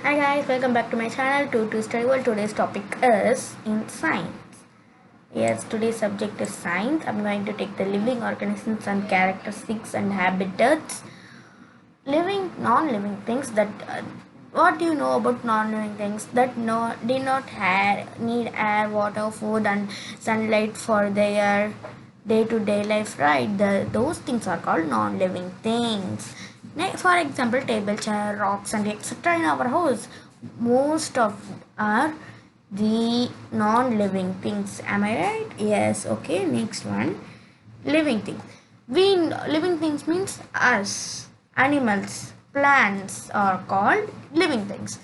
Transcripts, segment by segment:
Hi guys, welcome back to my channel to Study World. Today's topic is in science. Yes, today's subject is science. I'm going to take the living organisms and characteristics and habitats. Living, non-living things that what do you know about non-living things that did not need air, water, food, and sunlight for their day-to-day life, right? Those things are called non-living things. For example, table, chair, rocks, and etc. in our house, most of are the non-living things. Am I right? Yes. Okay. Next one, living things. We living things means us. Animals, plants are called living things.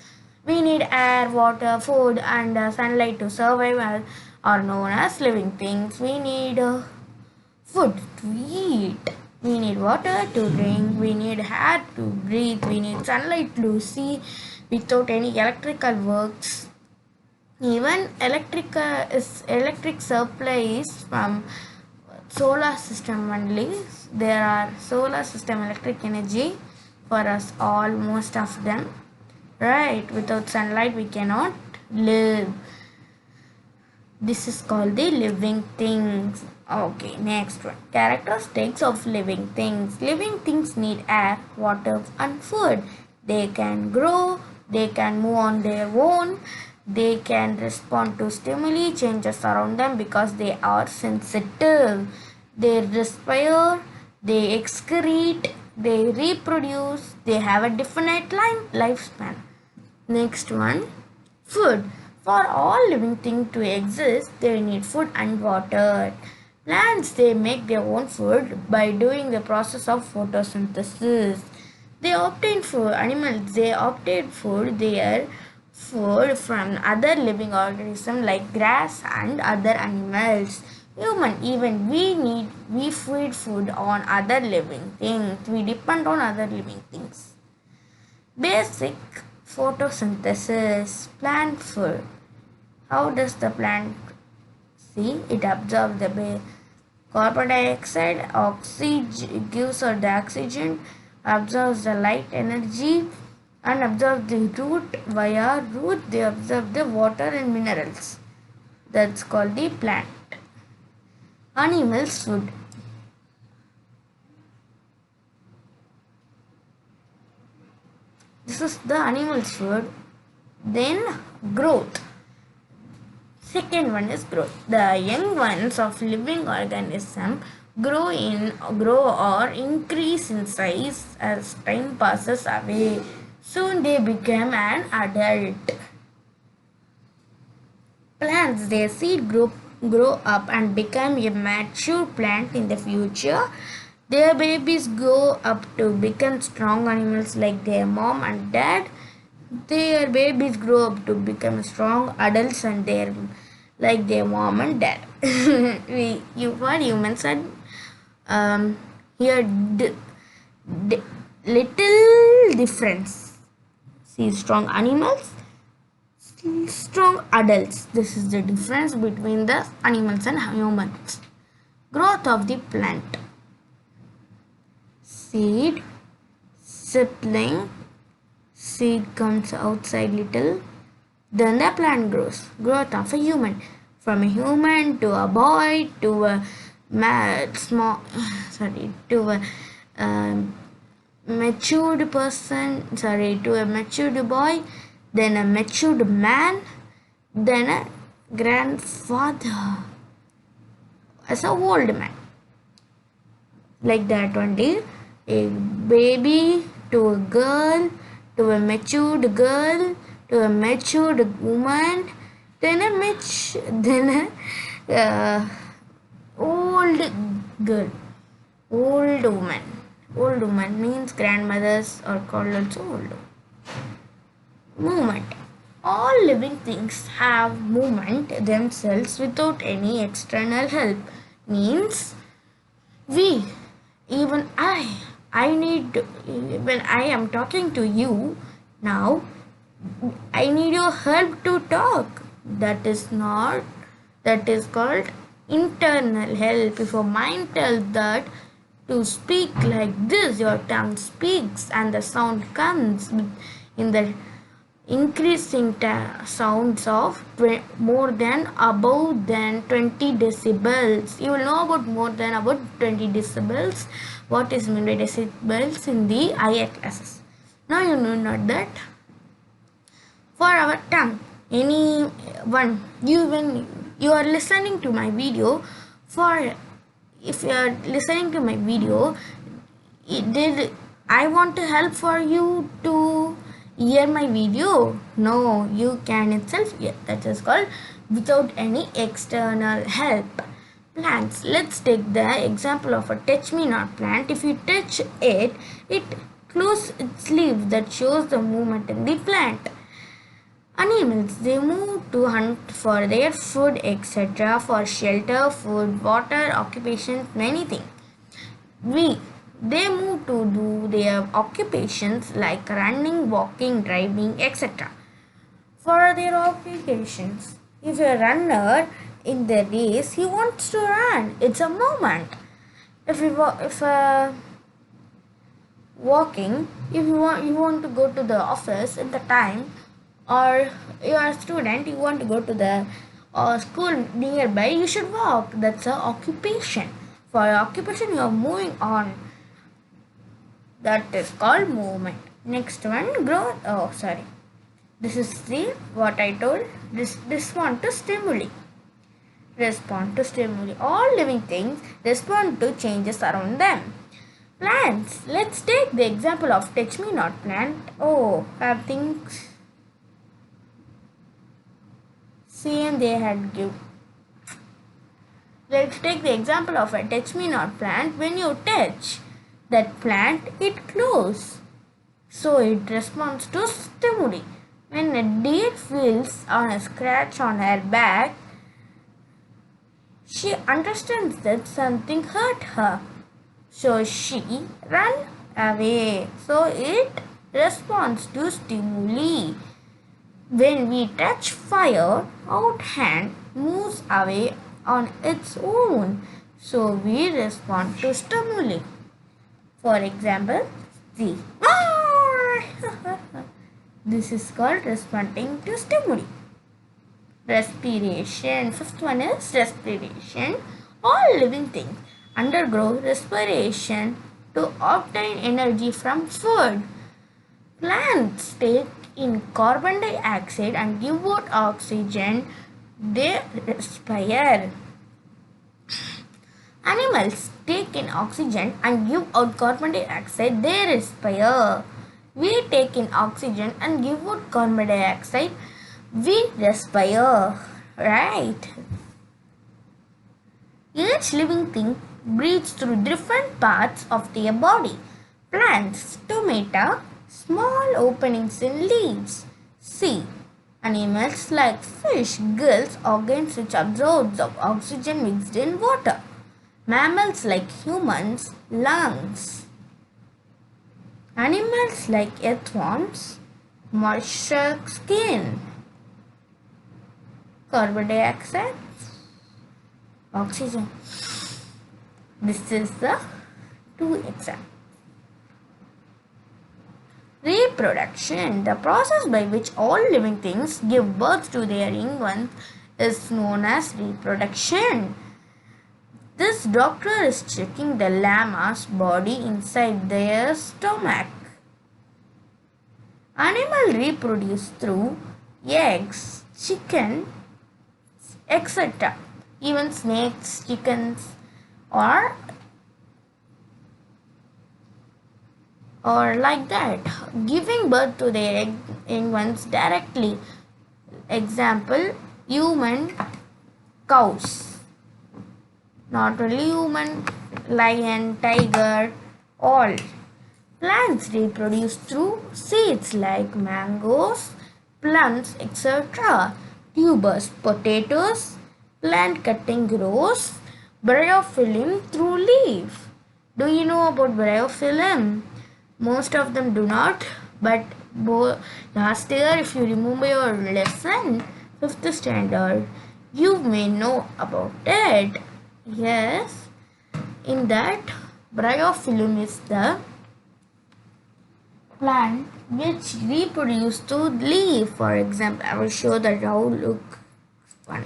We need air, water, food, and sunlight to survive, are known as living things. We need food to eat. We need water to drink. We need air to breathe. We need sunlight to see. Without any electrical works, even electric supplies from solar system only. There are solar system electric energy for us all, most of them, right? Without sunlight we cannot live. This is called the living things. Okay, next one, characteristics of living things. Living things need air, water, and food. They can grow, they can move on their own, they can respond to stimuli changes around them because they are sensitive. They respire, they excrete, they reproduce, they have a definite lifespan. Next one, food. For all living things to exist, they need food and water. Plants, they make their own food by doing the process of photosynthesis. They obtain food. Animals, they obtain their food from other living organisms like grass and other animals. Human, even we feed food on other living things. We depend on other living things. Basic photosynthesis, plant food. How does the plant see? It absorbs the carbon dioxide, oxygen gives her the oxygen, absorbs the light energy, and absorbs the root. Via root, they absorb the water and minerals. That's called the plant. Animals food. This is the animal's food. Then growth. Second one is growth. The young ones of living organism grow or increase in size as time passes away. Soon they become an adult. Plants, their seed grow up and become a mature plant in the future. Their babies grow up to become strong animals like their mom and dad. Their babies grow up to become strong adults and like their mom and dad. What humans said here little difference. See, strong animals, strong adults. This is the difference between the animals and humans. Growth of the plant. Seed, sapling, seed comes outside little, then the plant grows. Growth of a human. From a human to a boy to a matured person, to a matured boy, then a matured man, then a grandfather as a old man. Like that only. A baby to a girl, to a matured girl, to a matured woman, then a old girl, old woman. Old woman means grandmothers are called also old. Movement. All living things have movement themselves without any external help. Means we, even I need to, when I am talking to you now, I need your help to talk. That is called internal help. If your mind tells that to speak like this, your tongue speaks and the sound comes in the increasing sounds of more than above than 20 decibels. You will know about more than about 20 decibels. What is meant by decibels in the higher classes. Now you know not that. For our tongue, anyone, when you are listening to my video, for if you are listening to my video, did I want to help for you to hear my video? No, you can itself hear. That is called without any external help. Plants. Let's take the example of a touch me not plant. If you touch it, it closes its leaves. That shows the movement in the plant. Animals, they move to hunt for their food, etc., for shelter, food, water, occupations, many things. They move to do their occupations like running, walking, driving, etc. For their occupations, if a runner in the race, he wants to run. It's a movement. If walking, if you want to go to the office at the time, or you are a student, you want to go to the school nearby, you should walk. That's a occupation. For occupation, you are moving on. That is called movement. Next one, growth. Oh, sorry. This is the what I told. Respond to stimuli. Respond to stimuli. All living things respond to changes around them. Plants. Let's take the example of touch me not plant. Oh, have things seen they had give. Let's take the example of a touch me not plant. When you touch that plant, it glows. So it responds to stimuli. When a deer feels on a scratch on her back, she understands that something hurt her. So she runs away. So it responds to stimuli. When we touch fire, our hand moves away on its own. So we respond to stimuli. For example, see. This is called responding to stimuli. Respiration. Fifth one is respiration. All living things undergo respiration to obtain energy from food. Plants take in carbon dioxide and give out oxygen. They respire. Animals take in oxygen and give out carbon dioxide. They respire. We take in oxygen and give out carbon dioxide. We respire. Right? Each living thing breathes through different parts of their body. Plants, stomata, small openings in leaves. Sea. Animals like fish, gills, organs which absorb oxygen mixed in water. Mammals like humans, lungs. Animals like earthworms, moisture skin. Carbon dioxide, oxygen. This is the 2 examples. Reproduction. The process by which all living things give birth to their young ones is known as reproduction. This doctor is checking the llama's body inside their stomach. Animals reproduce through eggs, chicken, etc. Even snakes, chickens, or like that, giving birth to their young ones directly. Example, human cows. Not only human, lion, tiger, all. Plants reproduce through seeds like mangoes, plums, etc. Tubers, potatoes, plant cutting grows, bryophyllum through leaf. Do you know about bryophyllum? Most of them do not, but last year, if you remember your lesson, 5th standard, you may know about it. Yes, in that, bryophyllum is the plant which reproduce to leaf. For example, I will show the how look one.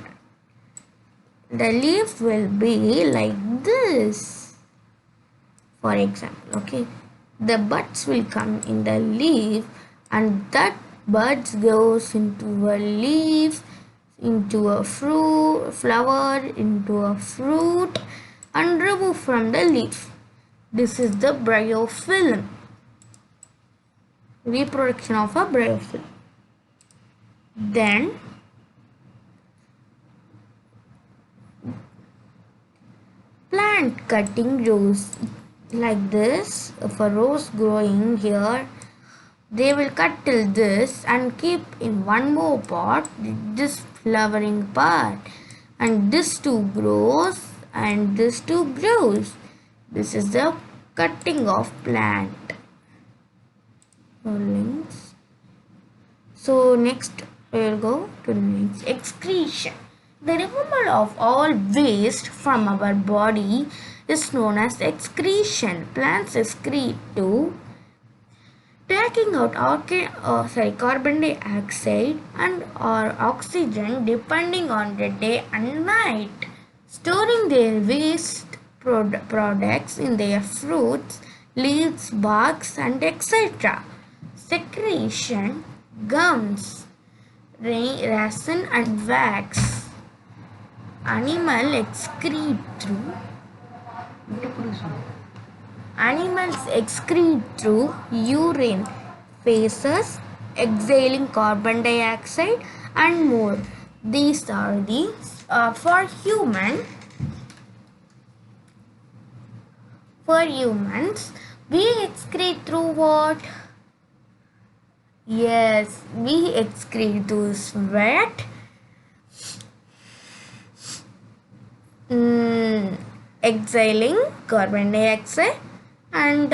The leaf will be like this. For example, okay, the buds will come in the leaf, and that buds goes into a leaf, into a fruit, flower, into a fruit, and remove from the leaf. This is the bryophyll, reproduction of a bryophyll. Then plant cutting rows like this. If a rose growing here, they will cut till this and keep in one more pot this flowering part, and this too grows and this too grows. This is the cutting of plant. So next we will go to the next, excretion. The removal of all waste from our body is known as excretion. Plants excrete to taking out carbon dioxide and or oxygen depending on the day and night, storing their waste products in their fruits, leaves, barks, and etc. Secretion, gums, resin, and wax. Animals excrete through urine, feces, exhaling carbon dioxide, and more. These are the for humans, we excrete through what? Yes, we excrete through sweat, exhaling carbon dioxide, and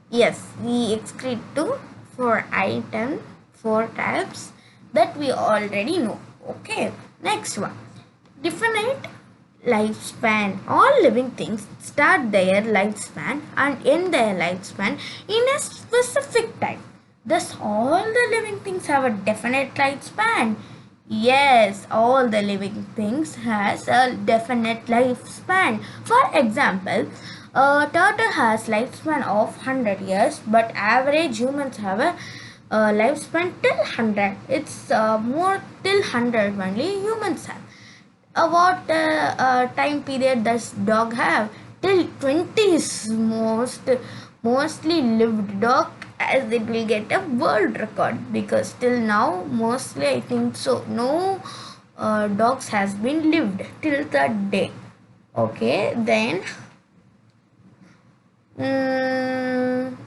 yes, we excrete to four types that we already know. Okay, next one, definite lifespan. All living things start their lifespan and end their lifespan in a specific time. Thus, all the living things have a definite lifespan. Yes, all the living things has a definite lifespan. For example, a turtle has lifespan of 100 years, but average humans have a lifespan till 100. It's more till 100 only humans have. What time period does dog have? Till 20 is mostly lived dog, as it will get a world record, because till now mostly I think so no dogs has been lived till that day. Okay, then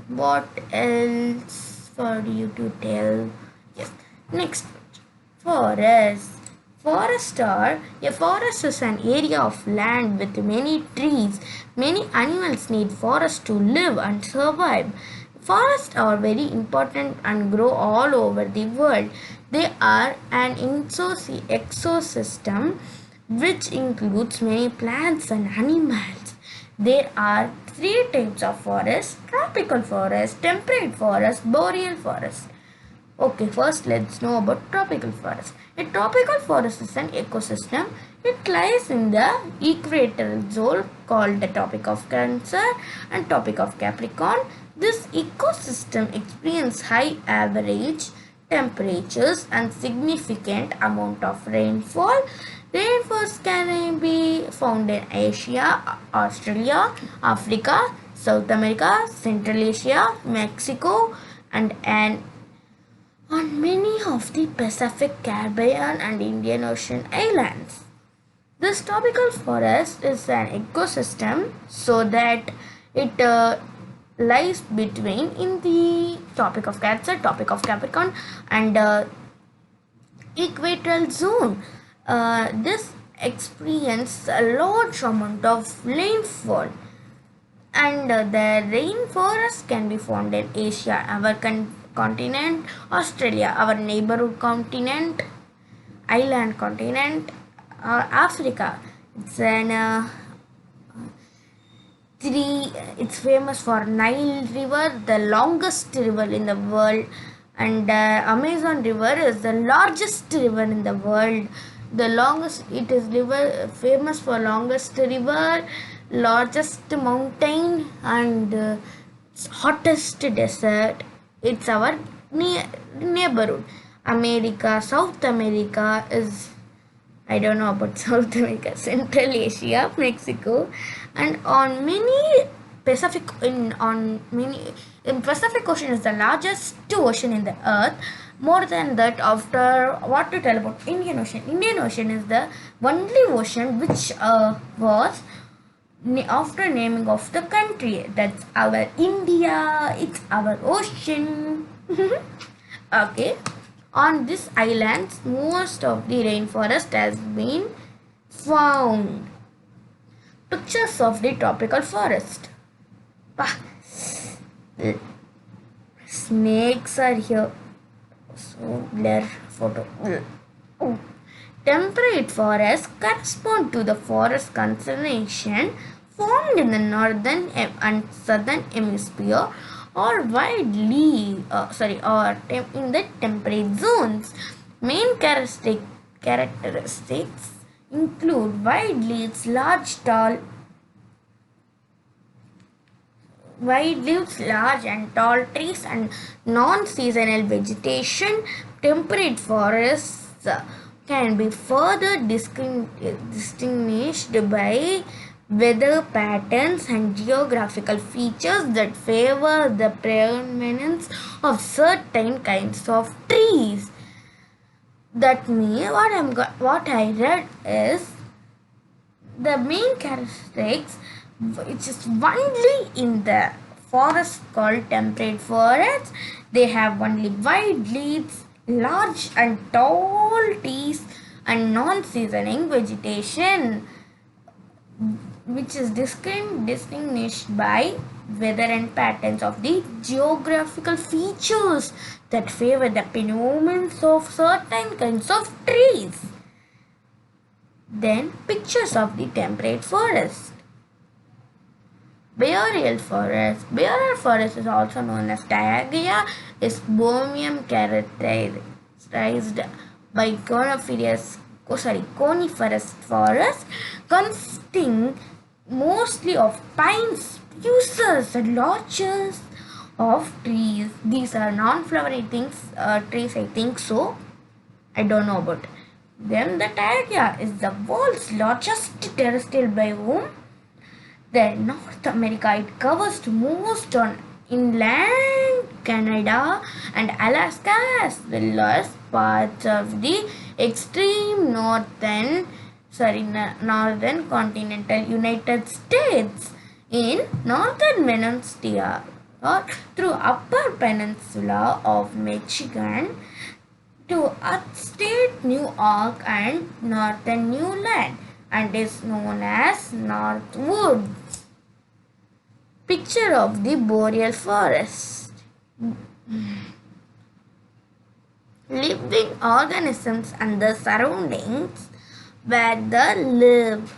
what else for you to tell? Yes, next, forest. A forest is an area of land with many trees. Many animals need forests to live and survive. Forests are very important and grow all over the world. They are an ecosystem which includes many plants and animals. There are three types of forest: tropical forest, temperate forest, boreal forest. Okay, first let's know about tropical forest. A tropical forest is an ecosystem. It lies in the equatorial zone called the Tropic of Cancer and Tropic of Capricorn. This ecosystem experiences high average temperatures and significant amount of rainfall. Rainforests can be found in Asia, Australia, Africa, South America, Central Asia, Mexico, and on many of the Pacific, Caribbean, and Indian Ocean islands. This tropical forest is an ecosystem so that it lies between in the Tropic of Cancer, Tropic of Capricorn, and equatorial zone. This experiences a large amount of rainfall, and the rainforest can be found in Asia, our continent, Australia, our neighborhood continent, island continent, Africa. It's an three. It's famous for Nile River, the longest river in the world, and Amazon River is the largest river in the world. The longest, it is river famous for longest river, largest mountain, and hottest desert. It's our neighborhood. America, South America is, I don't know about South America, Central Asia, Mexico, and on many Pacific in Pacific Ocean is the largest ocean in the earth. More than that, after what to tell about Indian Ocean? Indian Ocean is the only ocean which was after naming of the country. That's our India. It's our ocean. Okay. On this islands, most of the rainforest has been found. Pictures of the tropical forest. Snakes are here. So blur photo. Temperate forests correspond to the forest concentration formed in the northern and southern hemisphere or widely in the temperate zones. Main characteristics include wide leaves, large and tall trees, and non-seasonal vegetation. Temperate forests can be further distinguished by weather patterns and geographical features that favor the preeminence of certain kinds of trees. That means what I read is the main characteristics which is only in the forest called temperate forests. They have only wide leaves, large and tall trees, and non-seasoning vegetation, which is distinguished by weather and patterns of the geographical features that favor the predominance of certain kinds of trees. Then pictures of the temperate forest. Boreal forest. Boreal forest is also known as taiga, is bohemian characterized by coniferous forest consisting mostly of pines, spruces, and larches of trees. These are non-flowering trees, I think so. I don't know about them. The taiga is the world's largest terrestrial biome. Then North America, it covers most on inland Canada and Alaska as well as parts of the extreme northern continental United States. In northern peninsula or through upper peninsula of Michigan to upstate New York and northern New Land, and is known as Northwoods. Picture of the boreal forest. Living organisms and the surroundings where they live.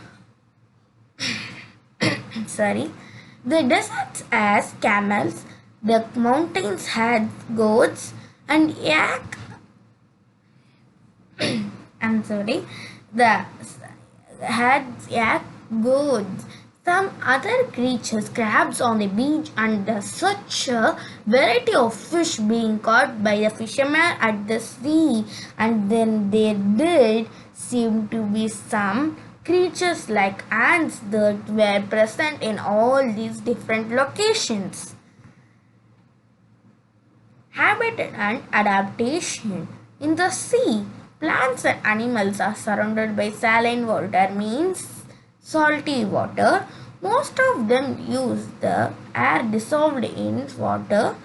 The deserts has camels, the mountains had goats, and yak. The had yak, goats. Some other creatures, crabs on the beach, and such a variety of fish being caught by the fishermen at the sea. And then there did seem to be some creatures like ants that were present in all these different locations. Habitat and adaptation. In the sea, plants and animals are surrounded by saline water, means salty water. Most of them use the air dissolved in water.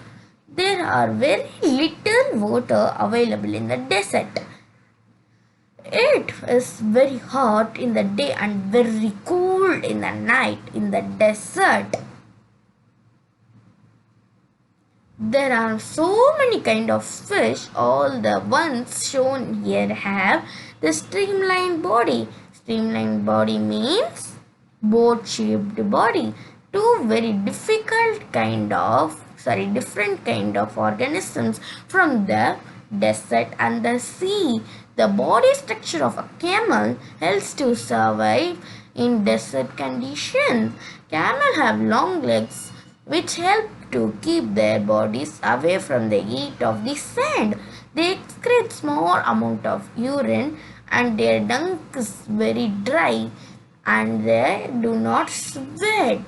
There are very little water available in the desert. It is very hot in the day and very cold in the night in the desert. There are so many kind of fish. All the ones shown here have the streamlined body. Streamlined body means boat-shaped body. two very different kind of organisms from the desert and the sea. The body structure of a camel helps to survive in desert conditions. Camels have long legs which help to keep their bodies away from the heat of the sand. They excrete small amount of urine and their dung is very dry and they do not sweat.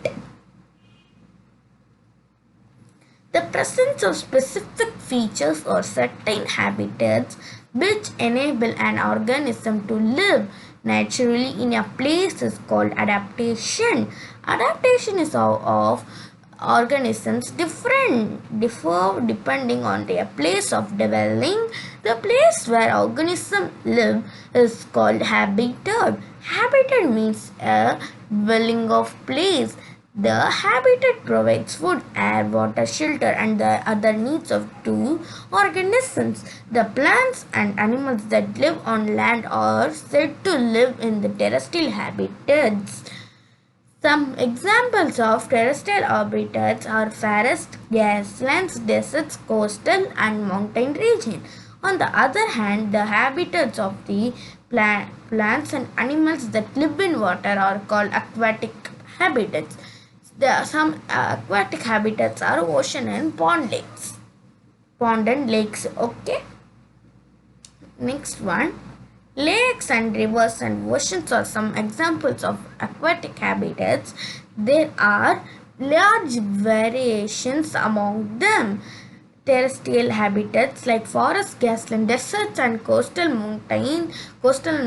The presence of specific features or certain habitats which enable an organism to live naturally in a place is called adaptation. Adaptation is of organisms differ depending on their place of dwelling. The place where organisms live is called habitat. Habitat means a dwelling of place. The habitat provides food, air, water, shelter, and the other needs of two organisms. The plants and animals that live on land are said to live in the terrestrial habitats. Some examples of terrestrial habitats are forest, grasslands, deserts, coastal, and mountain region. On the other hand, the habitats of the plants and animals that live in water are called aquatic habitats. Some aquatic habitats are ocean and pond and lakes. Okay. Next one. Lakes and rivers and oceans are some examples of aquatic habitats. There are large variations among them. Terrestrial habitats like forest, grassland, deserts, and coastal and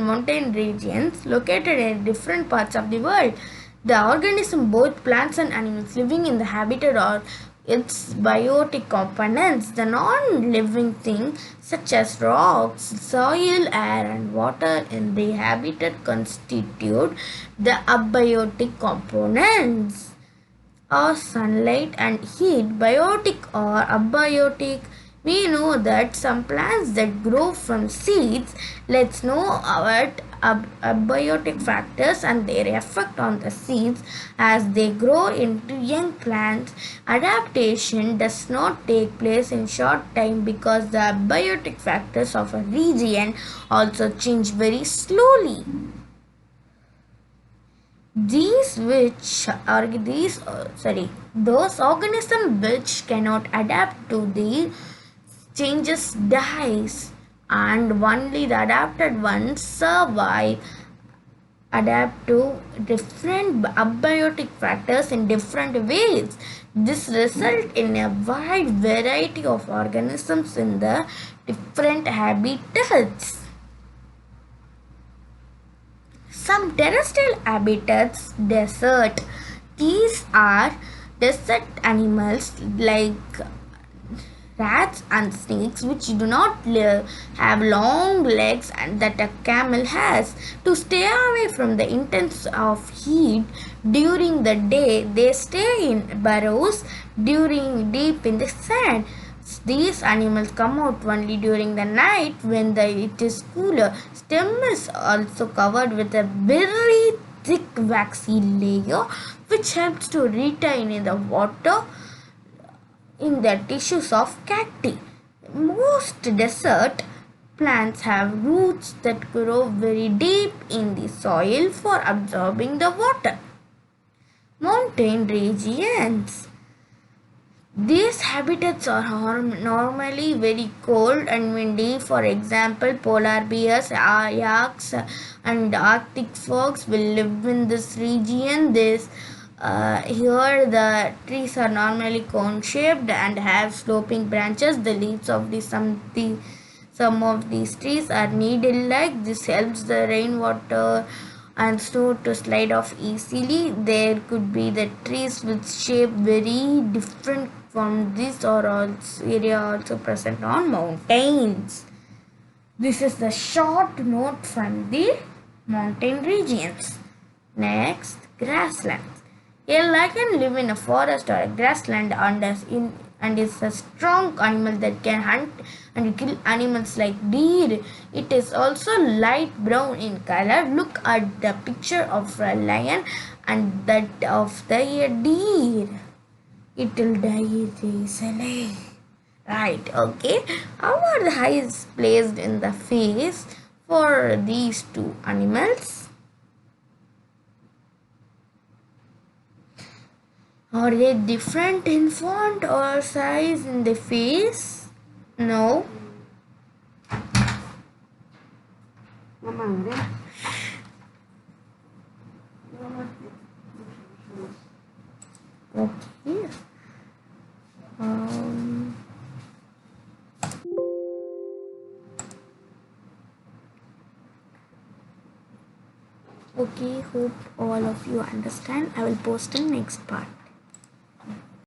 mountain regions located in different parts of the world. The organism, both plants and animals living in the habitat or its biotic components, the non-living things such as rocks, soil, air, and water in the habitat constitute the abiotic components. Or sunlight and heat, biotic or abiotic. We know that some plants that grow from seeds. Let's know about abiotic factors and their effect on the seeds as they grow into young plants. Adaptation does not take place in short time because the abiotic factors of a region also change very slowly. Those organisms which cannot adapt to the changes dies, and only the adapted ones survive. Adapt to different abiotic factors in different ways. This results in a wide variety of organisms in the different habitats. Some terrestrial habitats, desert. These are desert animals like rats and snakes which do not have long legs and that a camel has. To stay away from the intense of heat during the day, they stay in burrows deep in the sand. These animals come out only during the night when it is cooler. Stem is also covered with a very thick waxy layer which helps to retain in the water in the tissues of cacti. Most desert plants have roots that grow very deep in the soil for absorbing the water. Mountain regions. These habitats are normally very cold and windy. For example, polar bears, yaks, and Arctic fox will live in this region. Here the trees are normally cone-shaped and have sloping branches. The leaves of some of these trees are needle-like. This helps the rainwater and snow to slide off easily. There could be the trees with shape very different from this or area also present on mountains. This is the short note from the mountain regions. Next, grasslands. A lion lives in a forest or a grassland and is a strong animal that can hunt and kill animals like deer. It is also light brown in color. Look at the picture of a lion and that of the deer. It will die easily. Right, okay. How are the eyes placed in the face for these two animals? Are they different in font or size in the face? No. Okay. Um, okay, hope all of you understand. I will post in next part.